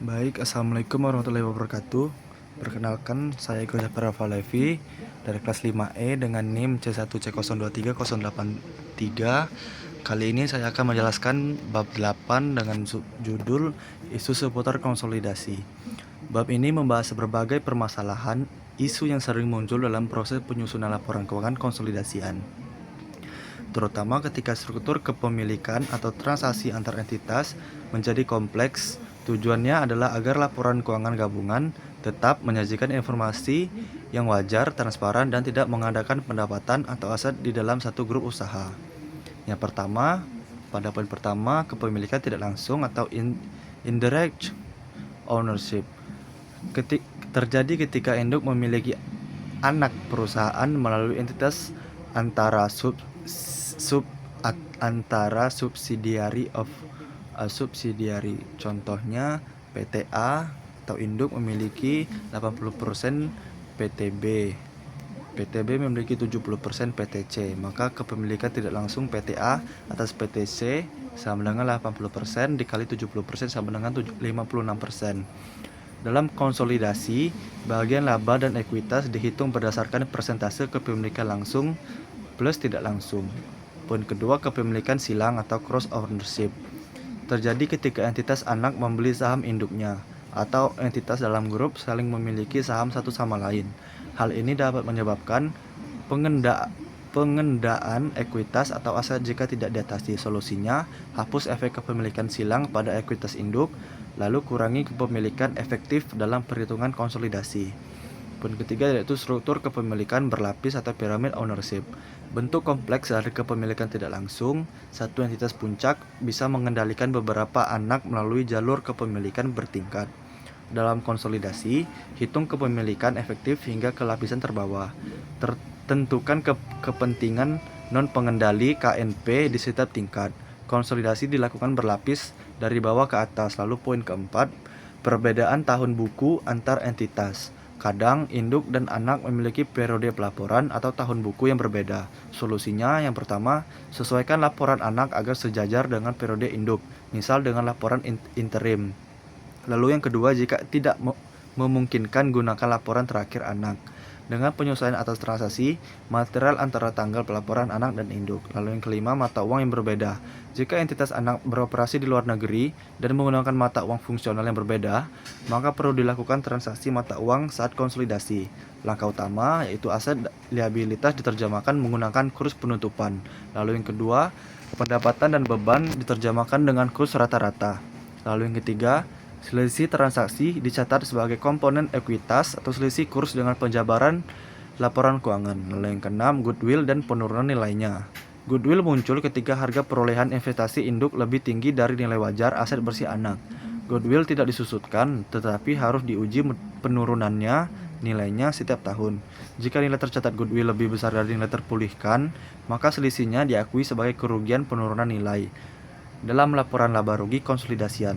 Assalamualaikum warahmatullahi wabarakatuh. Perkenalkan, saya Eko Rafa Levi dari kelas 5E dengan NIM C1C023083. Kali ini saya akan menjelaskan bab 8 dengan judul isu seputar konsolidasi. Bab ini membahas berbagai permasalahan isu yang sering muncul dalam proses penyusunan laporan keuangan konsolidasian, terutama ketika struktur kepemilikan atau transaksi antar entitas menjadi kompleks. Tujuannya adalah agar laporan keuangan gabungan tetap menyajikan informasi yang wajar, transparan, dan tidak mengadakan pendapatan atau aset di dalam satu grup usaha. Yang pertama, pada poin pertama, kepemilikan tidak langsung atau indirect ownership terjadi ketika induk memiliki anak perusahaan melalui entitas antara subsidiary. Contohnya PTA atau induk memiliki 80% PTB. PTB memiliki 70% PTC, maka kepemilikan tidak langsung PTA atas PTC sama dengan 80% dikali 70% sama dengan 56%. Dalam konsolidasi, bagian laba dan ekuitas dihitung berdasarkan persentase kepemilikan langsung plus tidak langsung. Poin kedua, kepemilikan silang atau cross ownership terjadi ketika entitas anak membeli saham induknya atau entitas dalam grup saling memiliki saham satu sama lain. Hal ini dapat menyebabkan pengendaan ekuitas atau aset jika tidak diatasi. Solusinya, hapus efek kepemilikan silang pada ekuitas induk, lalu kurangi kepemilikan efektif dalam perhitungan konsolidasi. Poin ketiga yaitu struktur kepemilikan berlapis atau pyramid ownership. Bentuk kompleks dari kepemilikan tidak langsung, satu entitas puncak bisa mengendalikan beberapa anak melalui jalur kepemilikan bertingkat. Dalam konsolidasi, hitung kepemilikan efektif hingga ke lapisan terbawah. Tentukan kepentingan non-pengendali KNP di setiap tingkat. Konsolidasi dilakukan berlapis dari bawah ke atas. Lalu poin keempat, perbedaan tahun buku antar entitas. Kadang induk dan anak memiliki periode pelaporan atau tahun buku yang berbeda. Solusinya yang pertama, sesuaikan laporan anak agar sejajar dengan periode induk, misal dengan laporan interim. Lalu yang kedua, jika tidak memungkinkan, gunakan laporan terakhir anak dengan penyesuaian atas transaksi material antara tanggal pelaporan anak dan induk. Lalu yang kelima, mata uang yang berbeda. Jika entitas anak beroperasi di luar negeri dan menggunakan mata uang fungsional yang berbeda, maka perlu dilakukan transaksi mata uang saat konsolidasi. Langkah utama yaitu aset liabilitas diterjemahkan menggunakan kurs penutupan. Lalu yang kedua, pendapatan dan beban diterjemahkan dengan kurs rata-rata. Lalu yang ketiga, selisih transaksi dicatat sebagai komponen ekuitas atau selisih kurs dengan penjabaran laporan keuangan. Lalu yang keenam, goodwill dan penurunan nilainya. Goodwill muncul ketika harga perolehan investasi induk lebih tinggi dari nilai wajar aset bersih anak. Goodwill tidak disusutkan, tetapi harus diuji penurunannya nilainya setiap tahun. Jika nilai tercatat goodwill lebih besar dari nilai terpulihkan, maka selisihnya diakui sebagai kerugian penurunan nilai dalam laporan laba rugi konsolidasian.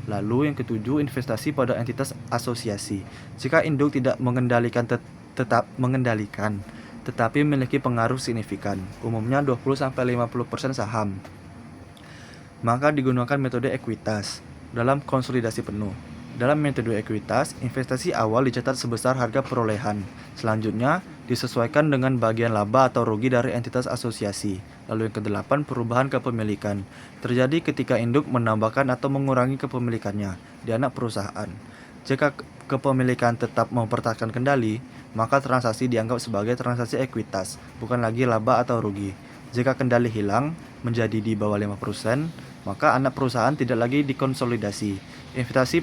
Lalu yang ketujuh, investasi pada entitas asosiasi. Jika induk tidak tetapi memiliki pengaruh signifikan, umumnya 20-50% saham, maka digunakan metode ekuitas dalam konsolidasi penuh. Dalam metode ekuitas, investasi awal dicatat sebesar harga perolehan. Selanjutnya, disesuaikan dengan bagian laba atau rugi dari entitas asosiasi. Lalu yang kedelapan, perubahan kepemilikan. Terjadi ketika induk menambahkan atau mengurangi kepemilikannya di anak perusahaan. Jika kepemilikan tetap mempertahankan kendali, maka transaksi dianggap sebagai transaksi ekuitas, bukan lagi laba atau rugi. Jika kendali hilang menjadi di bawah 5%, maka anak perusahaan tidak lagi dikonsolidasi. Investasi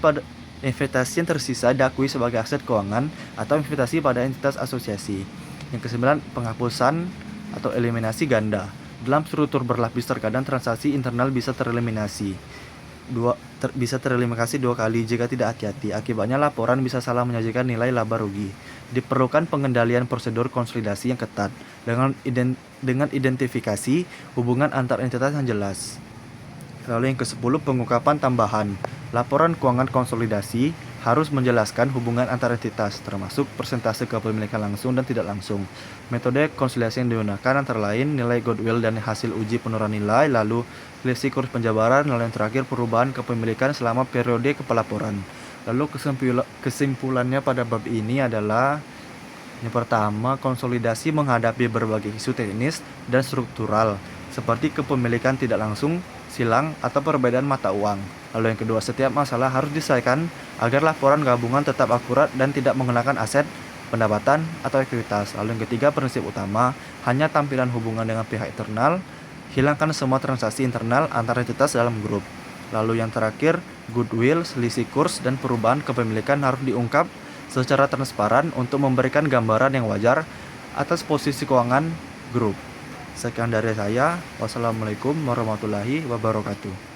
yang tersisa diakui sebagai aset keuangan atau investasi pada entitas asosiasi. Yang kesembilan, penghapusan atau eliminasi ganda. Dalam struktur berlapis terkadang transaksi internal bisa tereliminasi dua kali jika tidak hati-hati. Akibatnya laporan bisa salah menyajikan nilai laba rugi. Diperlukan pengendalian prosedur konsolidasi yang ketat dengan identifikasi hubungan antar entitas yang jelas. Lalu yang ke-10, pengungkapan tambahan. Laporan keuangan konsolidasi harus menjelaskan hubungan antar entitas, termasuk persentase kepemilikan langsung dan tidak langsung. Metode konsolidasi yang digunakan antara lain nilai goodwill dan hasil uji penurunan nilai, lalu selisih kurs penjabaran, lalu yang terakhir perubahan kepemilikan selama periode kepelaporan. Lalu kesimpulannya pada bab ini adalah yang pertama, konsolidasi menghadapi berbagai isu teknis dan struktural seperti kepemilikan tidak langsung, silang, atau perbedaan mata uang. Lalu yang kedua, setiap masalah harus diselesaikan agar laporan gabungan tetap akurat dan tidak mengenakan aset, pendapatan, atau ekuitas. Lalu yang ketiga, prinsip utama, hanya tampilan hubungan dengan pihak eksternal, hilangkan semua transaksi internal antar entitas dalam grup. Lalu yang terakhir, goodwill, selisih kurs, dan perubahan kepemilikan harus diungkap secara transparan untuk memberikan gambaran yang wajar atas posisi keuangan grup. Sekian dari saya. Wassalamualaikum warahmatullahi wabarakatuh.